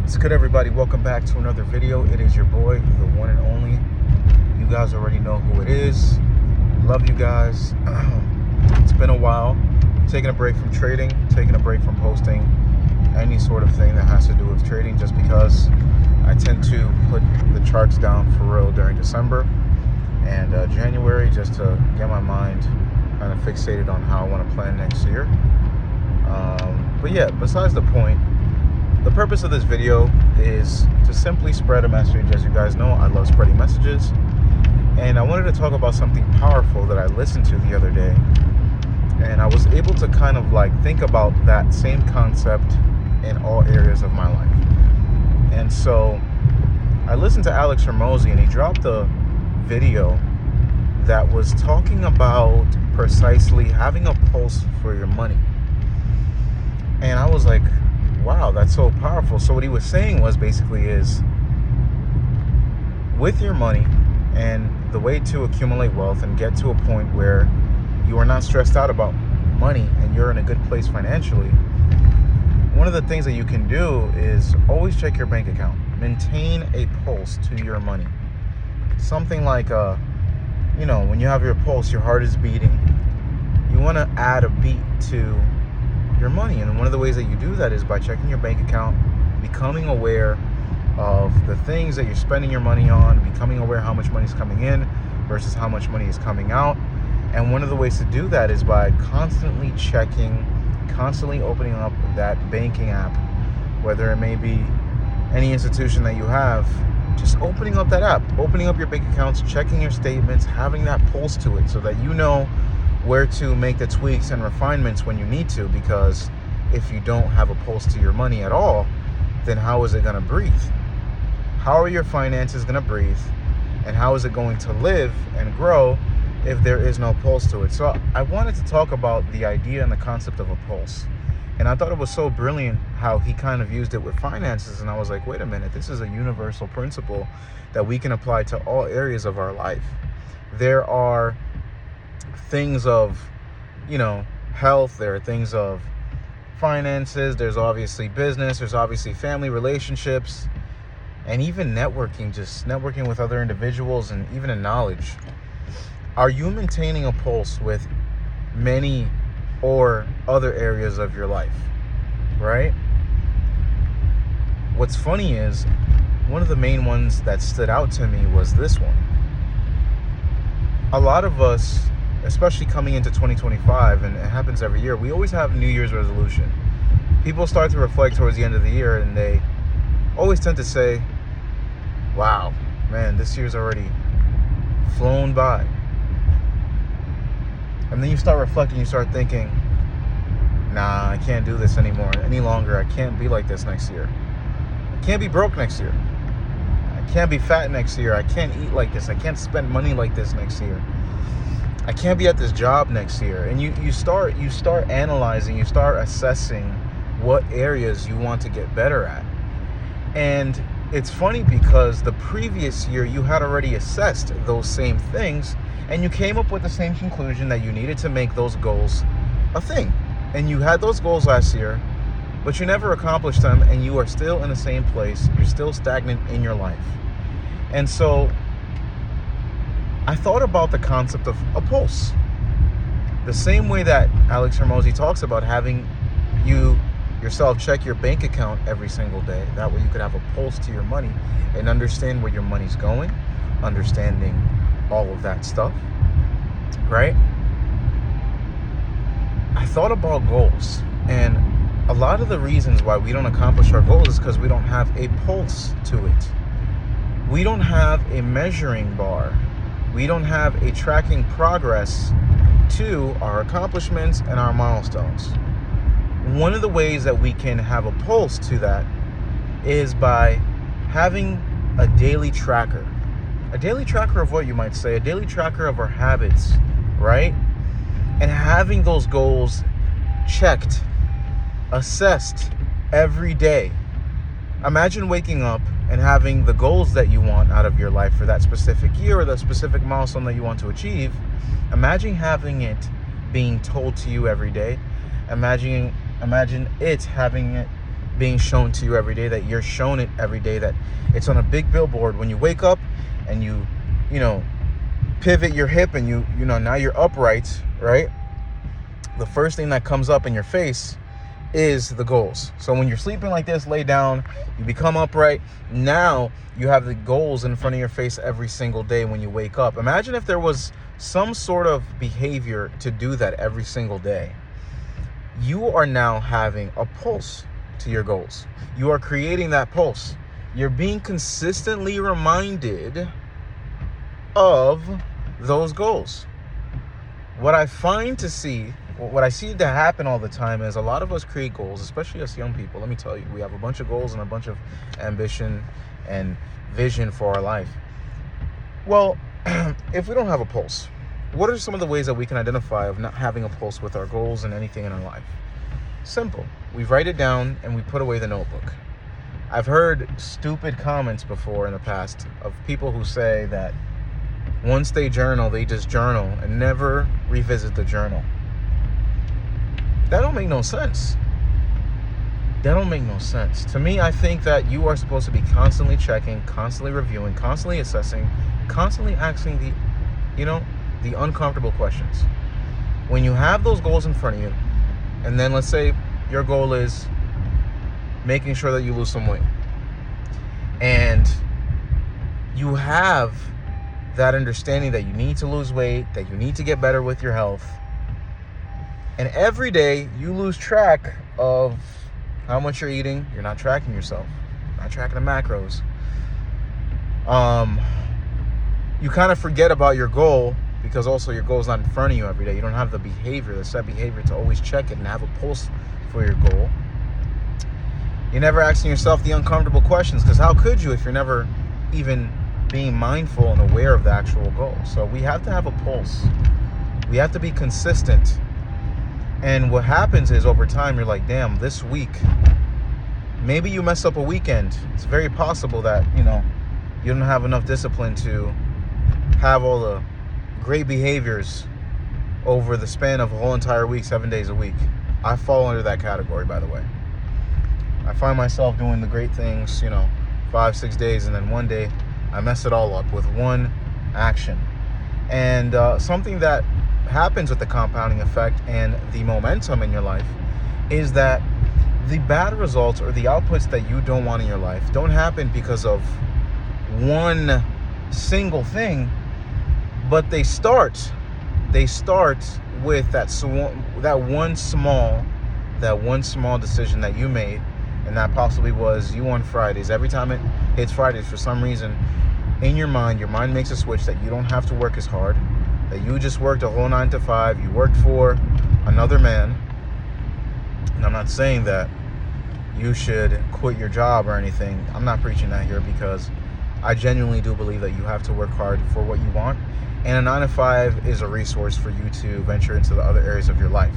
What's good, everybody? Welcome back to another video. It is your boy, the one and only. You guys already know who it is. Love you guys. It's been a while. Taking a break from trading, taking a break from posting any sort of thing that has to do with trading, just because I tend to put the charts down for real during December and January, just to get my mind kind of fixated on how I want to plan next year. But yeah, besides the point, the purpose of this video is to simply spread a message. As you guys know, I love spreading messages. And I wanted to talk about something powerful that I listened to the other day. And I was able to kind of like think about that same concept in all areas of my life. And so I listened to Alex Hormozi, and he dropped a video that was talking about precisely having a pulse for your money. And I was like, wow, that's so powerful. So what he was saying was basically is, with your money and the way to accumulate wealth and get to a point where you are not stressed out about money and you're in a good place financially, one of the things that you can do is always check your bank account. Maintain a pulse to your money. Something like, when you have your pulse, your heart is beating. You want to add a beat to your money, and one of the ways that you do that is by checking your bank account, becoming aware of the things that you're spending your money on, becoming aware how much money is coming in versus how much money is coming out. And one of the ways to do that is by constantly checking, constantly opening up that banking app, whether it may be any institution that you have. Just opening up that app, opening up your bank accounts, checking your statements, having that pulse to it so that you know where to make the tweaks and refinements when you need to. Because if you don't have a pulse to your money at all, then how is it going to breathe? How are your finances going to breathe? And how is it going to live and grow if there is no pulse to it? So I wanted to talk about the idea and the concept of a pulse. And I thought it was so brilliant how he kind of used it with finances. And I was like, wait a minute, this is a universal principle that we can apply to all areas of our life. There are things of, health. There are things of finances. There's obviously business. There's obviously family relationships, and even networking, just networking with other individuals, and even in knowledge. Are you maintaining a pulse with many or other areas of your life, right? What's funny is, one of the main ones that stood out to me was this one. A lot of us, especially coming into 2025, and it happens every year, we always have New Year's resolution. People start to reflect towards the end of the year, and they always tend to say, wow, man, this year's already flown by. And then you start reflecting, you start thinking, nah, I can't do this any longer. I can't be like this next year. I can't be broke next year. I can't be fat next year. I can't eat like this. I can't spend money like this next year. I can't be at this job next year. And you start analyzing, you start assessing what areas you want to get better at. And it's funny because the previous year you had already assessed those same things, and you came up with the same conclusion that you needed to make those goals a thing. And you had those goals last year, but you never accomplished them, and you are still in the same place. You're still stagnant in your life. And so I thought about the concept of a pulse. The same way that Alex Hormozi talks about having you yourself check your bank account every single day. That way you could have a pulse to your money and understand where your money's going, understanding all of that stuff, right? I thought about goals, and a lot of the reasons why we don't accomplish our goals is because we don't have a pulse to it. We don't have a measuring bar. We don't have a tracking progress to our accomplishments and our milestones. One of the ways that we can have a pulse to that is by having a daily tracker. A daily tracker of what, you might say? A daily tracker of our habits, right? And having those goals checked, assessed every day. Imagine waking up and having the goals that you want out of your life for that specific year or the specific milestone that you want to achieve. Imagine having it being told to you every day. Imagine it having it being shown to you every day, that you're shown it every day, that it's on a big billboard when you wake up and you pivot your hip and now you're upright, right? The first thing that comes up in your face is the goals. So when you're sleeping like this, lay down, you become upright. Now you have the goals in front of your face every single day when you wake up. Imagine if there was some sort of behavior to do that every single day. You are now having a pulse to your goals. You are creating that pulse. You're being consistently reminded of those goals. What I see to happen all the time is a lot of us create goals, especially us young people. Let me tell you, we have a bunch of goals and a bunch of ambition and vision for our life. Well, if we don't have a pulse, what are some of the ways that we can identify of not having a pulse with our goals and anything in our life? Simple. We write it down and we put away the notebook. I've heard stupid comments before in the past of people who say that once they journal, they just journal and never revisit the journal. That don't make no sense. To me, I think that you are supposed to be constantly checking, constantly reviewing, constantly assessing, constantly asking the uncomfortable questions. When you have those goals in front of you, and then let's say your goal is making sure that you lose some weight, and you have that understanding that you need to lose weight, that you need to get better with your health, and every day you lose track of how much you're eating, you're not tracking yourself, not tracking the macros, you kind of forget about your goal, because also your goal is not in front of you every day. You don't have the set behavior to always check it and have a pulse for your goal. You're never asking yourself the uncomfortable questions, because how could you if you're never even being mindful and aware of the actual goal? So we have to have a pulse. We have to be consistent. And what happens is over time, you're like, damn, this week, maybe you mess up a weekend. It's very possible that, you don't have enough discipline to have all the great behaviors over the span of a whole entire week, 7 days a week. I fall under that category, by the way. I find myself doing the great things, 5-6 days, and then one day I mess it all up with one action. And something that happens with the compounding effect and the momentum in your life is that the bad results or the outputs that you don't want in your life don't happen because of one single thing, but they start with that one small decision that you made, and that possibly was you on Fridays. Every time it hits Fridays, for some reason in your mind makes a switch that you don't have to work as hard, that you just worked a whole 9 to 5, you worked for another man. And I'm not saying that you should quit your job or anything. I'm not preaching that here, because I genuinely do believe that you have to work hard for what you want, and a 9 to 5 is a resource for you to venture into the other areas of your life.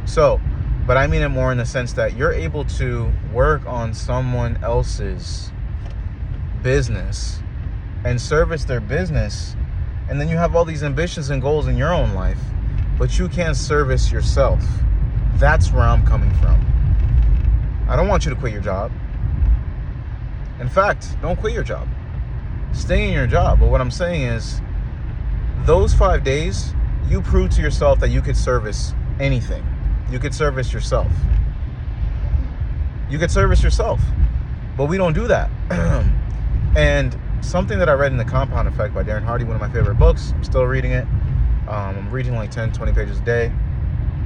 So, but I mean it more in the sense that you're able to work on someone else's business and service their business, and then you have all these ambitions and goals in your own life, but you can't service yourself. That's where I'm coming from. I don't want you to quit your job. In fact, don't quit your job. Stay in your job. But what I'm saying is, those 5 days, you prove to yourself that you could service anything. You could service yourself. But we don't do that. And something that I read in The Compound Effect by Darren Hardy, one of my favorite books. I'm still reading it. I'm reading like 10, 20 pages a day.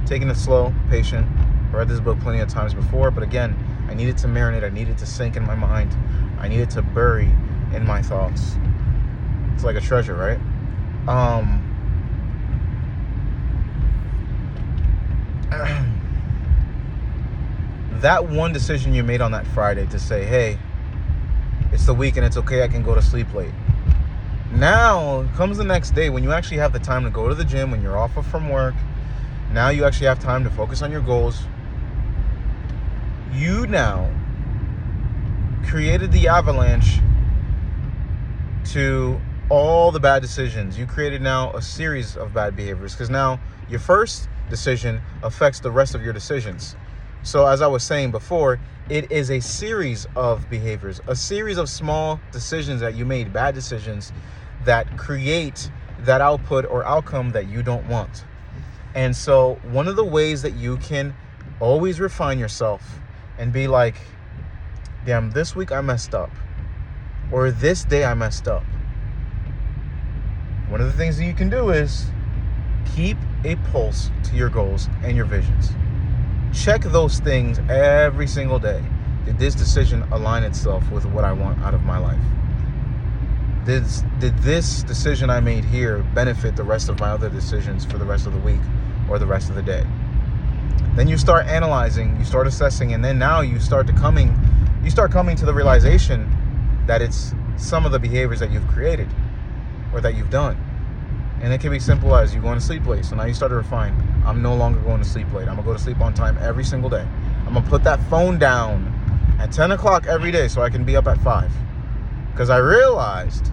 Taking it slow, patient. I read this book plenty of times before, but again, I needed to marinate. I needed to sink in my mind. I needed to bury in my thoughts. It's like a treasure, right? That one decision you made on that Friday to say, hey, it's the weekend, it's okay, I can go to sleep late. Now comes the next day when you actually have the time to go to the gym, when you're off from work. Now you actually have time to focus on your goals. You now created the avalanche to all the bad decisions. You created now a series of bad behaviors, because now your first decision affects the rest of your decisions. So as I was saying before, it is a series of behaviors, a series of small decisions that you made, bad decisions that create that output or outcome that you don't want. And so one of the ways that you can always refine yourself and be like, damn, this week I messed up, or this day I messed up. One of the things that you can do is keep a pulse to your goals and your visions. Check those things every single day. Did this decision align itself with what I want out of my life? Did this decision I made here benefit the rest of my other decisions for the rest of the week or the rest of the day? Then you start analyzing, you start assessing, and then now you start coming to the realization that it's some of the behaviors that you've created or that you've done. And it can be simple as you going to sleep late. So now you start to refine. I'm no longer going to sleep late. I'm going to go to sleep on time every single day. I'm going to put that phone down at 10 o'clock every day so I can be up at 5. Because I realized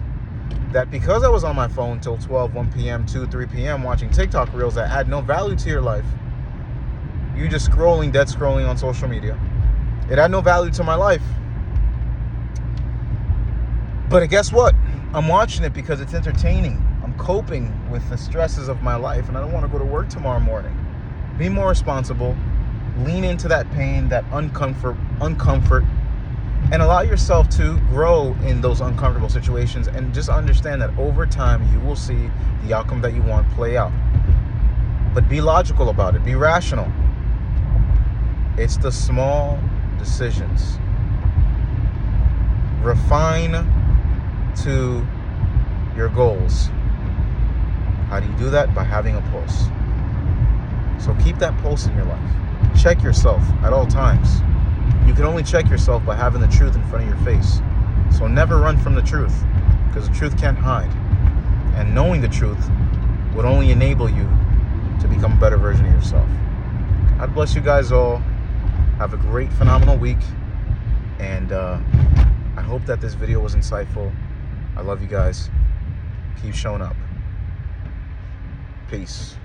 that because I was on my phone till 12, 1 p.m., 2, 3 p.m. watching TikTok reels that add no value to your life, you just dead scrolling on social media. It had no value to my life. But guess what? I'm watching it because it's entertaining. I'm coping with the stresses of my life, and I don't want to go to work tomorrow morning. Be more responsible. Lean into that pain, that uncomfort, and allow yourself to grow in those uncomfortable situations, and just understand that over time you will see the outcome that you want play out. But be logical about it. Be rational. It's the small decisions. Refine to your goals. How do you do that? By having a pulse. So keep that pulse in your life. Check yourself at all times. You can only check yourself by having the truth in front of your face. So never run from the truth, because the truth can't hide. And knowing the truth would only enable you to become a better version of yourself. God bless you guys all. Have a great, phenomenal week. And I hope that this video was insightful. I love you guys. Keep showing up. Peace.